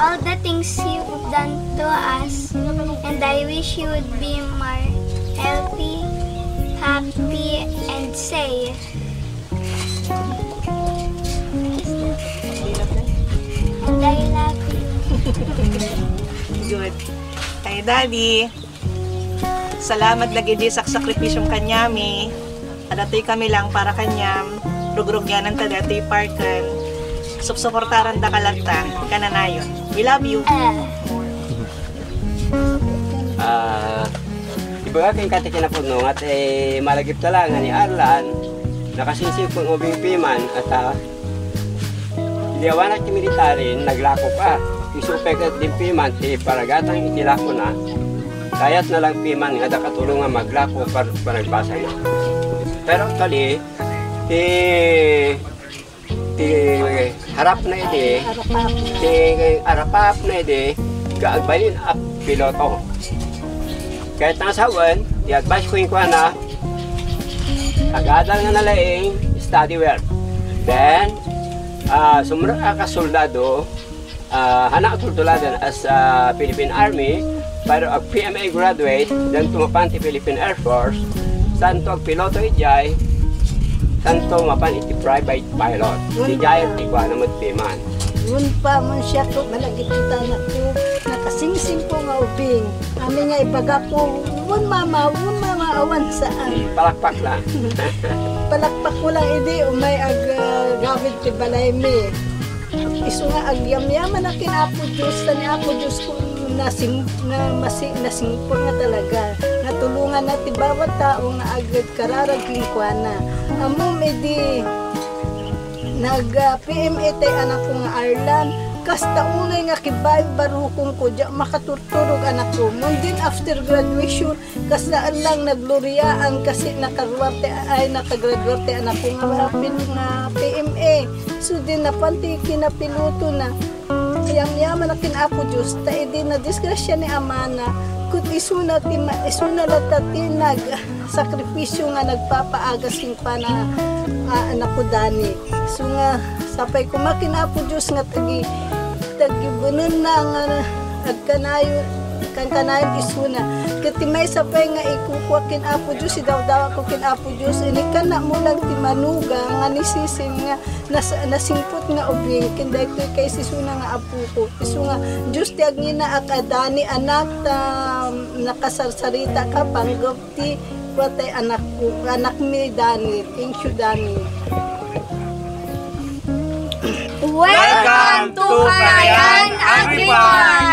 all the things you've done to us, and I wish you would be more healthy, happy, and safe. And I love you. Good. Kay Daddy, salamat lagi di sa sakripisyong kanyami. Adatoy kami lang para kanyam. Rugrug yan ang tadatay parkan. Supsuportaran da kalata. Kananayon. We love you. Iba aking katikinapun at malagip talaga ni Arlan. Nakasinsip kong ubing-piman at liyawan at militarin, naglako pa. Isupek at din piman, paragatang itilako na. Kayat na lang piman nga nakatulungan maglako para nagbasa na. Pero actually, harap na ide, arapap na ide, kaagbalin at piloto. Kahit nasawan, i-advise ko yung kuha na, agadal nga nalaing, study well. Then, sumunod ka soldado, hanak tultuladan as Philippine Army, pero ang PMA graduate, then tumapan ti Philippine Air Force, santo ang piloto ijay, santo mapan iti private pilot. Ijay at ikuha na magpiman. Yun pa man siya ko, malagitan ako, nakasingsing ko nga ubing. Amin nga ibaga ko, wun mama, awan saan. Palakpak lang. Palakpak ko lang, hindi, umay gawid ti balay mi. Iso nga agyam-yaman na kinapo Diyos, tani ako Diyos ko nasingpon nga talaga. Natulungan na ti bawat tao nga agad kararaging kwa na. Amom edi nag-PMA tay anak ko nga Arlan. Kasta unay nga kibay barukong ko dya makaturturog anak ko. Mundin after graduation, kasta lang nagloryaan kasi nakagraduarte anak ko nga hapin nga PMA. So din napanti kinapiluto na. Yaman na kinapo Diyos, tayo din na disgrasya ni Amana. Kung isuna latatinag sakripisyo nga nagpapaagas king pa na anak ko Dani. So nga, sapay kumakinapo Diyos nga tagibunan na nga kanayon isuna. Kati may sapay nga ikukuha kinapo Diyos, idaw-daw ako kinapo Diyos. Ini ka na mo lang timanuga nga nisising nga nasingpot nga ubing. Kinday ko kay sisuna nga apo ko. Isu nga, Diyos tiyag ngina akadani anak ta nakasarsarita ka panggap ti watay anak ko, anak mi Dani. Thank you Dani. Welcome to Cagayan Agrifarm!